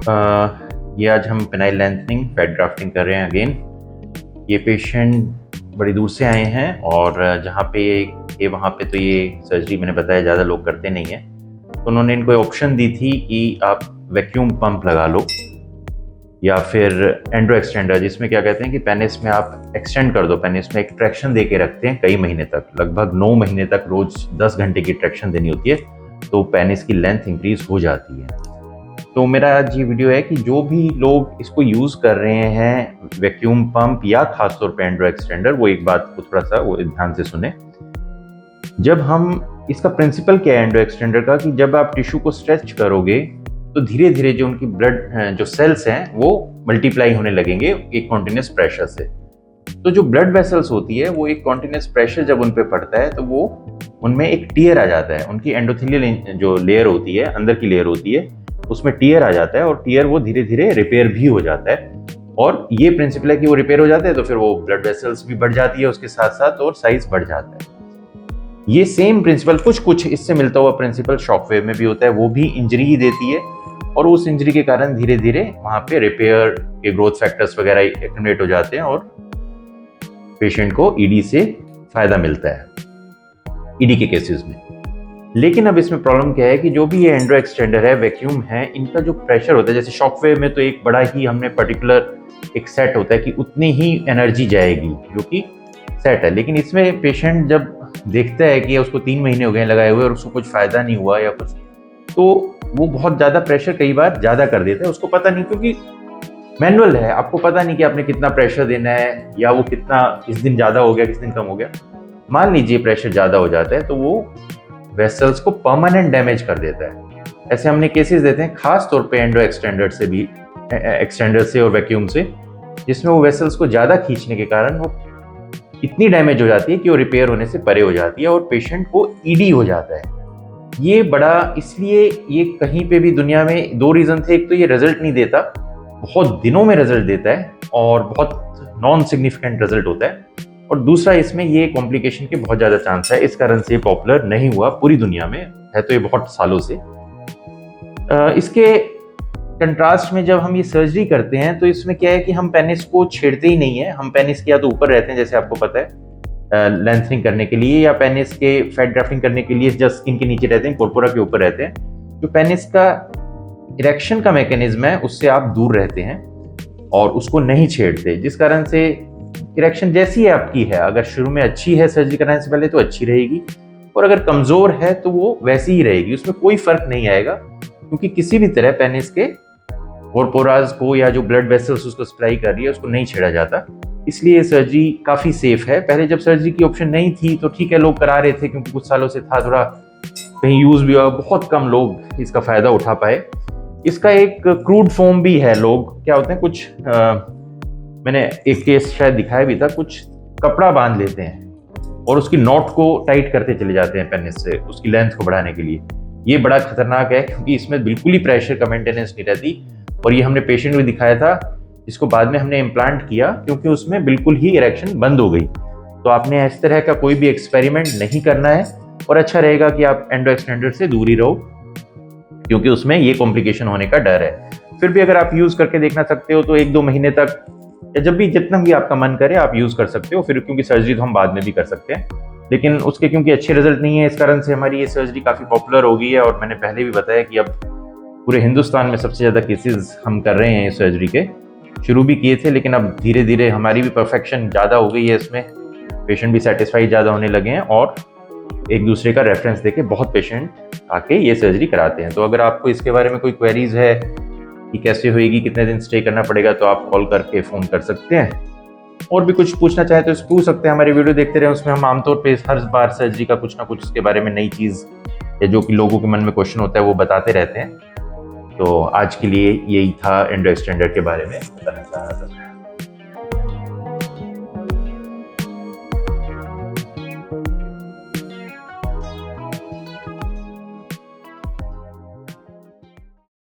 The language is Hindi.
ये आज हम पेनाइल लेंथनिंग फैट ग्राफ्टिंग कर रहे हैं अगेन। ये पेशेंट बड़ी दूर से आए हैं और जहाँ पे ये वहाँ पे तो ये सर्जरी मैंने बताया ज़्यादा लोग करते नहीं हैं, तो उन्होंने इनको ऑप्शन दी थी कि आप वैक्यूम पंप लगा लो या फिर एंड्रो एक्सटेंडर, जिसमें क्या कहते हैं कि पेनिस में आप एक्सटेंड कर दो। पेनिस में एक ट्रैक्शन दे के रखते हैं कई महीने तक, लगभग 9 महीने तक रोज 10 घंटे की ट्रैक्शन देनी होती है, तो पेनिस की लेंथ इंक्रीज हो जाती है। तो मेरा आज ये वीडियो है कि जो भी लोग इसको यूज़ कर रहे हैं वैक्यूम पंप या खासतौर पे एंड्रो एक्सटेंडर, वो एक बात को थोड़ा सा वो ध्यान से सुने। जब हम इसका प्रिंसिपल क्या है एंड्रो एक्सटेंडर का, कि जब आप टिश्यू को स्ट्रेच करोगे तो धीरे धीरे जो उनकी ब्लड जो सेल्स हैं वो मल्टीप्लाई होने लगेंगे एक कॉन्टिन्यूस प्रेशर से। तो जो ब्लड वेसल्स होती है वो एक कॉन्टिन्यूस प्रेशर जब उन पे पड़ता है तो वो उनमें एक टियर आ जाता है। उनकी एंडोथेलियल जो लेयर होती है, अंदर की लेयर होती है, उसमें टियर आ जाता है और टियर वो धीरे धीरे रिपेयर भी हो जाता है। और ये प्रिंसिपल है कि वो रिपेयर हो जाते हैं तो फिर वो ब्लड वेसल्स भी बढ़ जाती है उसके साथ साथ और साइज बढ़ जाता है। ये सेम प्रिंसिपल कुछ इससे मिलता हुआ प्रिंसिपल शॉकवेव में भी होता है। वो भी इंजरी ही देती है और उस इंजरी के कारण धीरे धीरे वहां पे रिपेयर के ग्रोथ फैक्टर्स वगैरह एक्टिवेट हो जाते हैं और पेशेंट को ईडी से फायदा मिलता है ईडी के केसेस में। लेकिन अब इसमें प्रॉब्लम क्या है कि जो भी ये एंड्रो एक्सटेंडर है, वैक्यूम है, इनका जो प्रेशर होता है, जैसे शॉकवेव में तो एक बड़ा ही हमने पर्टिकुलर एक सेट होता है कि उतनी ही एनर्जी जाएगी जो कि सेट है। लेकिन इसमें पेशेंट जब देखता है कि उसको 3 महीने हो गए लगाए हुए और उसको कुछ फायदा नहीं हुआ या कुछ, तो वो बहुत ज़्यादा प्रेशर कई बार ज़्यादा कर देता है। उसको पता नहीं, क्योंकि मैनुअल है, आपको पता नहीं कि आपने कितना प्रेशर देना है या वो कितना किस दिन ज़्यादा हो गया किस दिन कम हो गया। मान लीजिए प्रेशर ज़्यादा हो जाता है तो वो वेसल्स को परमानेंट डैमेज कर देता है। ऐसे हमने केसेस देते हैं खास तौर पे एंड्रो एक्सटेंडर से भी, एक्सटेंडर से और वैक्यूम से, जिसमें वो वेसल्स को ज़्यादा खींचने के कारण वो इतनी डैमेज हो जाती है कि वो रिपेयर होने से परे हो जाती है और पेशेंट को ईडी हो जाता है। ये बड़ा इसलिए ये कहीं पे भी दुनिया में 2 रीज़न थे। एक तो ये रिजल्ट नहीं देता, बहुत दिनों में रिजल्ट देता है और बहुत नॉन सिग्निफिकेंट रिजल्ट होता है, और दूसरा इसमें ये कॉम्प्लिकेशन के बहुत ज़्यादा चांस है। इस कारण से पॉपुलर नहीं हुआ पूरी दुनिया में, है तो ये बहुत सालों से। इसके कंट्रास्ट में जब हम ये सर्जरी करते हैं तो इसमें क्या है कि हम पेनिस को छेड़ते ही नहीं है। हम पेनिस के या तो ऊपर रहते हैं जैसे आपको पता है लेंथनिंग करने के लिए, या पेनिस के फैट ग्राफ्टिंग करने के लिए जस्ट स्किन के नीचे रहते हैं, कॉर्पोरा के ऊपर रहते हैं। जो पेनिस का इरेक्शन का मैकेनिज्म है उससे आप दूर रहते हैं और उसको नहीं छेड़ते, जिस कारण से इरेक्शन जैसी है आपकी है, अगर शुरू में अच्छी है सर्जरी कराने से पहले तो अच्छी रहेगी, और अगर कमजोर है तो वो वैसी ही रहेगी, उसमें कोई फर्क नहीं आएगा, क्योंकि किसी भी तरह पेनिस के कॉर्पोराज को या जो ब्लड वेसल्स उसको सप्लाई कर रही है उसको नहीं छेड़ा जाता। इसलिए सर्जरी काफ़ी सेफ है। पहले जब सर्जरी की ऑप्शन नहीं थी तो ठीक है लोग करा रहे थे, क्योंकि कुछ सालों से था, थोड़ा कहीं यूज़ भी हुआ, बहुत कम लोग इसका फ़ायदा उठा पाए। इसका एक क्रूड फॉर्म भी है। लोग क्या होते हैं, कुछ मैंने एक केस शायद दिखाया भी था, कुछ कपड़ा बांध लेते हैं और उसकी नॉट को टाइट करते चले जाते हैं पेनिस से उसकी लेंथ को बढ़ाने के लिए। ये बड़ा खतरनाक है क्योंकि इसमें बिल्कुल ही प्रेशर का मेंटेनेंस नहीं रहती, और ये हमने पेशेंट में दिखाया था जिसको बाद में हमने इम्प्लांट किया, क्योंकि उसमें बिल्कुल ही इरेक्शन बंद हो गई। तो आपने इस तरह का कोई भी एक्सपेरिमेंट नहीं करना है, और अच्छा रहेगा कि आप एंड्रो एक्सटेंडर से दूर ही रहो, क्योंकि उसमें ये कॉम्प्लिकेशन होने का डर है। फिर भी अगर आप यूज़ करके देखना सकते हो तो 1-2 महीने तक, या जब भी जितना भी आपका मन करे आप यूज़ कर सकते हो। फिर क्योंकि सर्जरी तो हम बाद में भी कर सकते हैं, लेकिन उसके क्योंकि अच्छे रिजल्ट नहीं है, इस कारण से हमारी ये सर्जरी काफ़ी पॉपुलर हो गई है। और मैंने पहले भी बताया कि अब पूरे हिंदुस्तान में सबसे ज़्यादा केसेस हम कर रहे हैं इस सर्जरी के। शुरू भी किए थे, लेकिन अब धीरे धीरे हमारी भी परफेक्शन ज़्यादा हो गई है, इसमें पेशेंट भी सेटिस्फाइड ज़्यादा होने लगे हैं, और एक दूसरे का रेफरेंस देके बहुत पेशेंट आके ये सर्जरी कराते हैं। तो अगर आपको इसके बारे में कोई क्वेरीज है कि कैसे होएगी, कितने दिन स्टे करना पड़ेगा, तो आप कॉल करके फ़ोन कर सकते हैं। और भी कुछ पूछना चाहे तो पूछ सकते हैं, हमारी वीडियो देखते रहे। उसमें हम आमतौर पे हर बार सर्जरी का कुछ ना कुछ उसके बारे में नई चीज़ या जो कि लोगों के मन में क्वेश्चन होता है वो बताते रहते हैं। तो आज के लिए यही था एंड्रो एक्सटेंडर के बारे में बताना चाह रहा था।